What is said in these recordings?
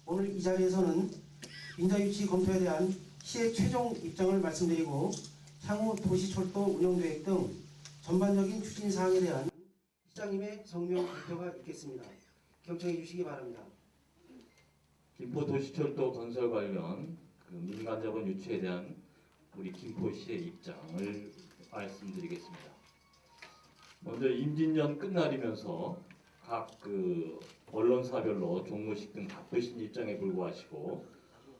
오늘 이 자리에서는 인자유치 검토에 대한 시의 최종 입장을 말씀드리고 향후 도시철도 운영계획 등 전반적인 추진사항에 대한 시장님의 성명 발표가 있겠습니다. 경청해 주시기 바랍니다. 김포도시철도 건설 관련 민간자본 유치에 대한 우리 김포시의 입장을 말씀드리겠습니다. 먼저 임진년 끝날이면서 각 언론사별로 종무식 등 바쁘신 일정에 불구하시고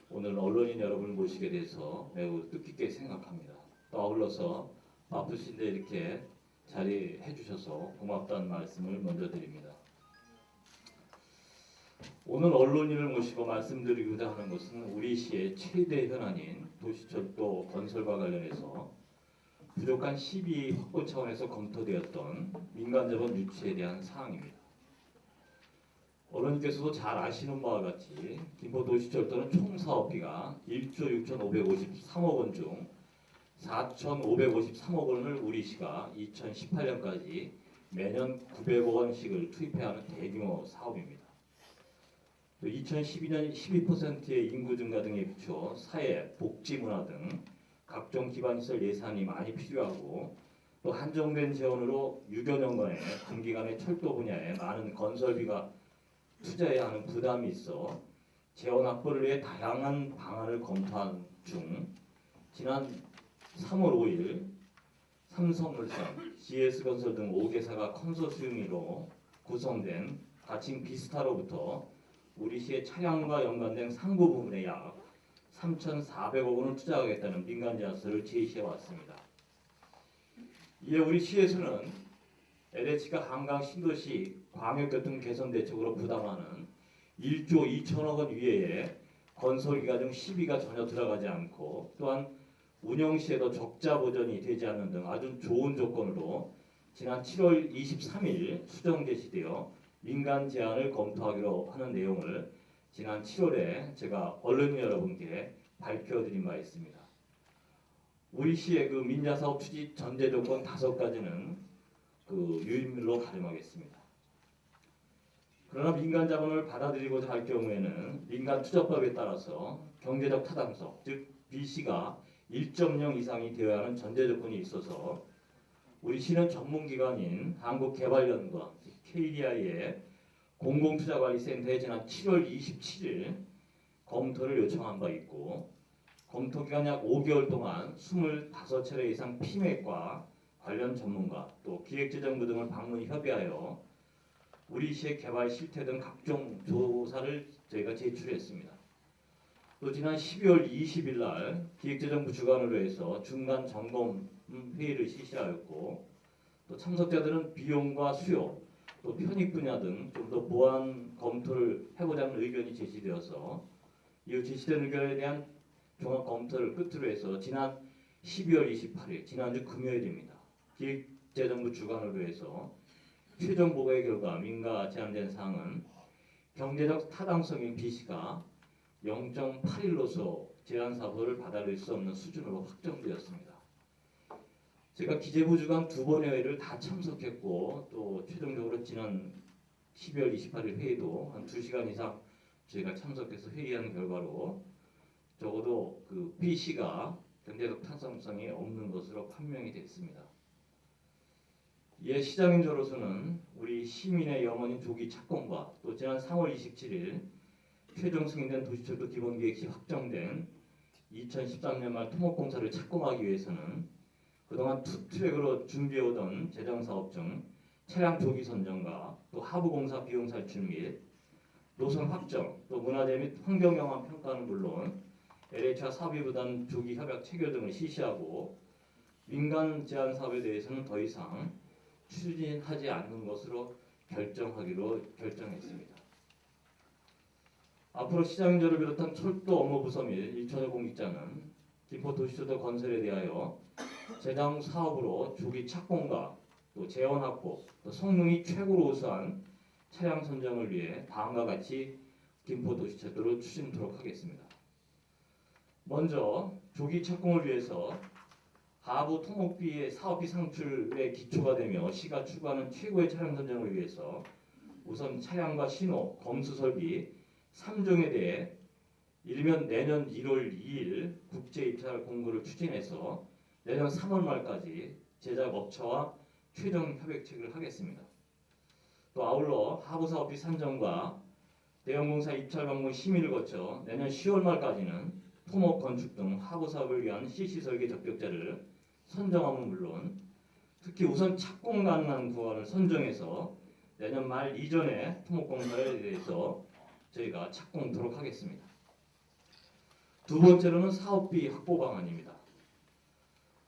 오늘 언론인 여러분을 모시게 돼서 매우 뜻깊게 생각합니다. 또 아울러서 바쁘신데 이렇게 자리해 주셔서 고맙다는 말씀을 먼저 드립니다. 오늘 언론인을 모시고 말씀드리고자 하는 것은 우리 시의 최대 현안인 도시철도 건설과 관련해서 부족한 시비 확보 차원에서 검토되었던 민간자본 유치에 대한 사항입니다. 언론님께서도 잘 아시는 바와 같이 김포도시철도는 총 사업비가 1조 6,553억 원 중 4,553억 원을 우리 시가 2018년까지 매년 900억 원씩을 투입해야 하는 대규모 사업입니다. 2012년 12%의 인구 증가 등에 비추어 사회, 복지, 문화 등 각종 기반시설 예산이 많이 필요하고 또 한정된 재원으로 6여 년간의 단기간에 철도 분야에 많은 건설비가 투자해야 하는 부담이 있어 재원 확보를 위해 다양한 방안을 검토한 중 지난 3월 5일 삼성물산, GS건설 등 5개사가 컨소시엄으로 구성된 가칭 비스타로부터 우리 시의 차량과 연관된 상부 부분에 약 3,400억 원을 투자하겠다는 민간 제안서를 제시해 왔습니다. 이에 우리 시에서는 LH가 한강 신도시 광역교통 개선 대책으로 부담하는 1조 2천억 원 이외에 건설기간 중 시비가 전혀 들어가지 않고 또한 운영 시에도 적자 보전이 되지 않는 등 아주 좋은 조건으로 지난 7월 23일 수정 제시되어 민간 제안을 검토하기로 하는 내용을 지난 7월에 제가 언론인 여러분께 밝혀드린 바 있습니다. 우리 시의 민자사업 추진 전제 조건 5가지는 유인물로 가름하겠습니다. 그러나 민간 자본을 받아들이고자 할 경우에는 민간투자법에 따라서 경제적 타당성, 즉 BC가 1.0 이상이 되어야 하는 전제 조건이 있어서 우리 시는 전문기관인 한국개발연구원 KDI의 공공투자관리센터에 지난 7월 27일 검토를 요청한 바 있고 검토기간 약 5개월 동안 25차례 이상 피맥과 관련 전문가 또 기획재정부 등을 방문 협의하여 우리 시의 개발 실태 등 각종 조사를 저희가 제출했습니다. 또 지난 12월 20일 날 기획재정부 주관으로 해서 중간 점검 회의를 실시하였고 또 참석자들은 비용과 수요 또 편익 분야 등 좀 더 보완 검토를 해보자는 의견이 제시되어서 이 제시된 의견에 대한 종합 검토를 끝으로 해서 지난 12월 28일 지난주 금요일입니다. 기획재정부 주관으로 해서 최종 보고의 결과 민가 제안된 사항은 경제적 타당성인 BC가 0.81로서 제안사보를 받아들일 수 없는 수준으로 확정되었습니다. 제가 기재부 주관 2번의 회의를 다 참석했고 또 최종적으로 지난 12월 28일 회의도 한 2시간 이상 저희가 참석해서 회의한 결과로 적어도 BC가 경제적 타당성이 없는 것으로 판명이 됐습니다. 이에 시장인 저로서는 우리 시민의 영원인 조기 착공과 또 지난 3월 27일 최종 승인된 도시철도 기본계획시 확정된 2013년 말 토목공사를 착공하기 위해서는 그동안 투트랙으로 준비해오던 재정사업 중 차량 조기 선정과 또 하부공사 비용 살출 및 노선 확정, 또 문화재 및 환경영향 평가는 물론 LH와 사업위부단 조기 협약 체결 등을 실시하고 민간 제안 사업에 대해서는 더 이상 추진하지 않는 것으로 결정하기로 결정했습니다. 앞으로 시장인저를 비롯한 철도 업무 부서 및 일처리 공직자는 김포도시철도 건설에 대하여 재정 사업으로 조기 착공과 또 재원 확보, 또 성능이 최고로 우수한 차량 선정을 위해 다음과 같이 김포도시철도를 추진토록 하겠습니다. 먼저 조기 착공을 위해서 하부 토목비의 사업비 상출의 기초가 되며 시가 추구하는 최고의 차량 선정을 위해서 우선 차량과 신호, 검수 설비, 3종에 대해 일면 내년 1월 2일 국제 입찰 공고를 추진해서 내년 3월 말까지 제작 업체와 최종 협약 체결을 하겠습니다. 또 아울러 하부 사업비 산정과 대형공사 입찰 방문 심의를 거쳐 내년 10월 말까지는 토목 건축 등 하부 사업을 위한 CC 설계 적격자를 선정함은 물론 특히 우선 착공 가능한 구간을 선정해서 내년 말 이전에 토목공사에 대해서 저희가 착공토록 하겠습니다. 두 번째로는 사업비 확보 방안입니다.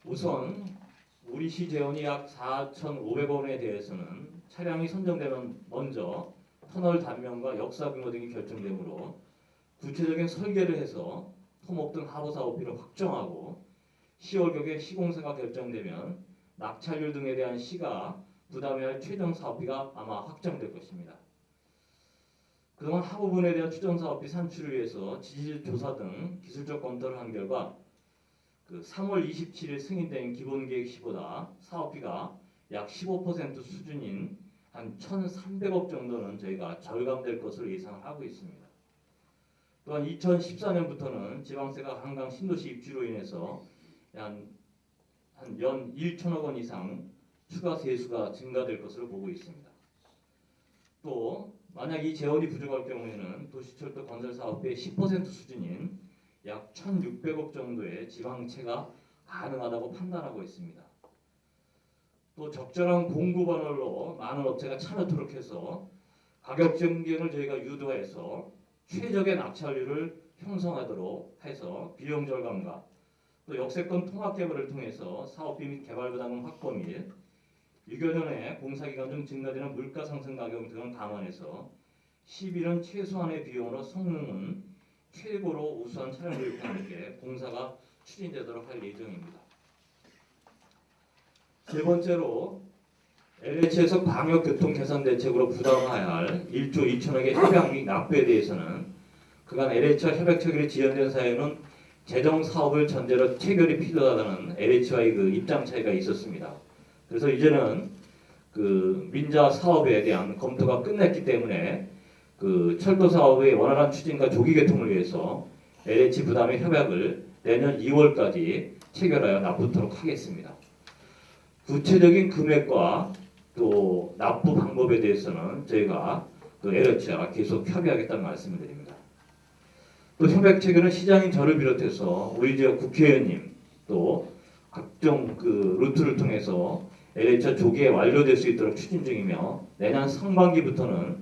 우선 우리 시 재원이 약 4,500원에 대해서는 차량이 선정되면 먼저 터널 단면과 역사 규모 등이 결정되므로 구체적인 설계를 해서 토목 등 하부 사업비를 확정하고 10월경에 시공사가 결정되면 낙찰률 등에 대한 시가 부담해야 할 최종 사업비가 아마 확정될 것입니다. 그동안 하부분에 대한 추정 사업비 산출을 위해서 지질 조사 등 기술적 검토를 한 결과 3월 27일 승인된 기본계획 시보다 사업비가 약 15% 수준인 한 1,300억 정도는 저희가 절감될 것으로 예상을 하고 있습니다. 또한 2014년부터는 지방세가 한강 신도시 입주로 인해서 한 연 1천억 원 이상 추가 세수가 증가될 것으로 보고 있습니다. 또 만약 이 재원이 부족할 경우에는 도시철도 건설 사업비의 10% 수준인 약 1,600억 정도의 지방채가 가능하다고 판단하고 있습니다. 또 적절한 공급 원활로 많은 업체가 참여토록 해서 가격 경쟁을 저희가 유도해서 최적의 낙찰률을 형성하도록 해서 비용 절감과 또 역세권 통합 개발을 통해서 사업비 및 개발 부담금 확보 및 유교년의 공사기간 중 증가되는 물가 상승 가격 등을 감안해서 11년 최소한의 비용으로 성능은 최고로 우수한 차량 교육과 함께 공사가 추진되도록 할 예정입니다. 세 번째로 LH에서 방역교통 개선 대책으로 부담해야 할 1조 2천억의 협약 및 납부에 대해서는 그간 LH와 협약 체결이 지연된 사유는 재정 사업을 전제로 체결이 필요하다는 LH와의 입장 차이가 있었습니다. 그래서 이제는 민자 사업에 대한 검토가 끝났기 때문에 철도 사업의 원활한 추진과 조기 개통을 위해서 LH 부담의 협약을 내년 2월까지 체결하여 납부토록 하겠습니다. 구체적인 금액과 또 납부 방법에 대해서는 저희가 LH와 계속 협의하겠다는 말씀을 드립니다. 또 협약 체결은 시장인 저를 비롯해서 우리 지역 국회의원님 또 각종 루트를 통해서 LH와 조기에 완료될 수 있도록 추진 중이며 내년 상반기부터는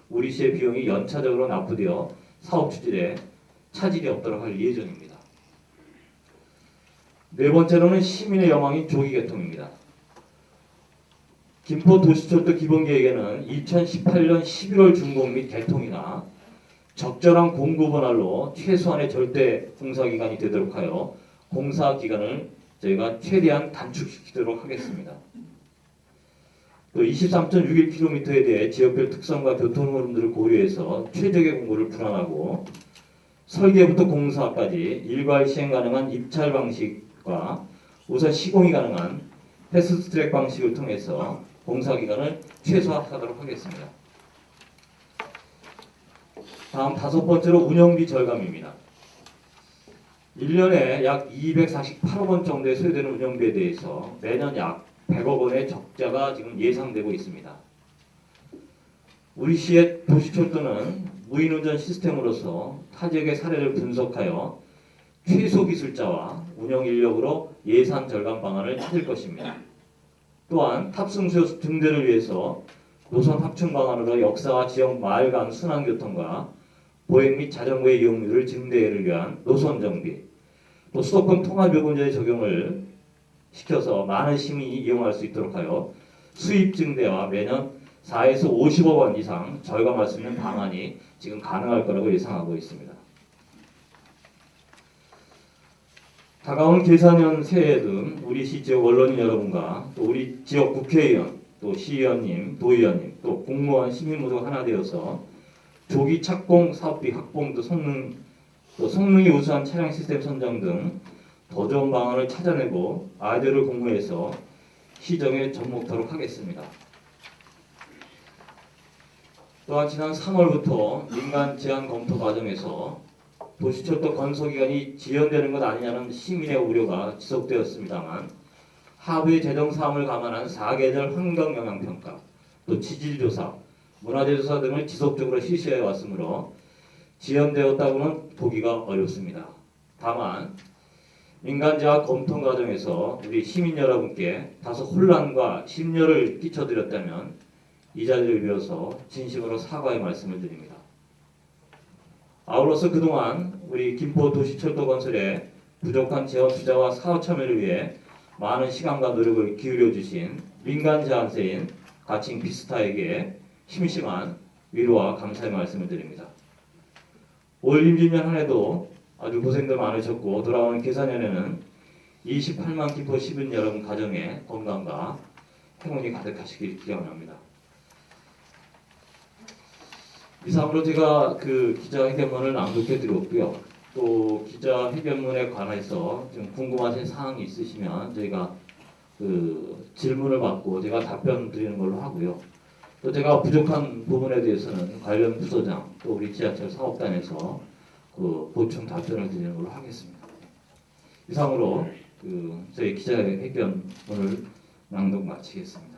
우리 시의 비용이 연차적으로 납부되어 사업 추진에 차질이 없도록 할 예정입니다. 네 번째로는 시민의 여망인 조기 개통입니다. 김포 도시철도 기본계획에는 2018년 11월 준공 및 개통이나 적절한 공급 원활로 최소한의 절대 공사 기간이 되도록 하여 공사 기간을 저희가 최대한 단축시키도록 하겠습니다. 또 23.61km에 대해 지역별 특성과 교통 흐름들을 고려해서 최적의 공고를 불안하고 설계부터 공사까지 일괄 시행 가능한 입찰 방식과 우선 시공이 가능한 패스트트랙 방식을 통해서 공사 기간을 최소화하도록 하겠습니다. 다음 다섯 번째로 운영비 절감입니다. 1년에 약 248억 원 정도의 소요되는 운영비에 대해서 매년 약 100억 원의 적자가 지금 예상되고 있습니다. 우리 시의 도시철도는 무인운전 시스템으로서 타 지역의 사례를 분석하여 최소 기술자와 운영 인력으로 예산 절감 방안을 찾을 것입니다. 또한 탑승 수요 증대를 위해서 노선 확충 방안으로 역사와 지역 마을 간 순환교통과 보행 및 자전거의 이용률을 증대를 위한 노선 정비, 또 수도권 통합요금제의 적용을 시켜서 많은 시민이 이용할 수 있도록 하여 수입 증대와 매년 4에서 50억 원 이상 절감할 수 있는 방안이 지금 가능할 거라고 예상하고 있습니다. 다가오는 계산년 새해에도 우리 시 지역 언론인 여러분과 또 우리 지역 국회의원, 또 시의원님, 도의원님, 또 공무원, 시민 모두가 하나 되어서 조기 착공 사업비 확보, 또 성능이 우수한 차량 시스템 선정 등 더 좋은 방안을 찾아내고 아이디어를 공유해서 시정에 접목하도록 하겠습니다. 또한 지난 3월부터 민간 제안 검토 과정에서 도시철도 건설기간이 지연되는 것 아니냐는 시민의 우려가 지속되었습니다만 하부의 재정 사항을 감안한 4계절 환경 영향 평가, 또 지질조사, 문화재조사 등을 지속적으로 실시해 왔으므로 지연되었다고는 보기가 어렵습니다. 다만 민간제약 검토 과정에서 우리 시민 여러분께 다소 혼란과 심려를 끼쳐드렸다면 이 자리를 빌어서 진심으로 사과의 말씀을 드립니다. 아울러서 그동안 우리 김포도시철도 건설에 부족한 재원 투자와 사업 참여를 위해 많은 시간과 노력을 기울여 주신 민간 제안사인 가칭 비스타에게 심심한 위로와 감사의 말씀을 드립니다. 올 임진년 한 해도 아주 고생들 많으셨고 돌아오는 계산년에는 28만 김포 시민 여러분 가정에 건강과 행운이 가득하시길 기원합니다. 이상으로 제가 그 기자회견문을 낭독해 드렸고요. 또 기자회견문에 관해서 좀 궁금하신 사항이 있으시면 저희가 그 질문을 받고 제가 답변 드리는 걸로 하고요. 또 제가 부족한 부분에 대해서는 관련 부서장 또 우리 지하철 사업단에서 그 보충 답변을 드리는 걸로 하겠습니다. 이상으로 그 저희 기자회견문을 낭독 마치겠습니다.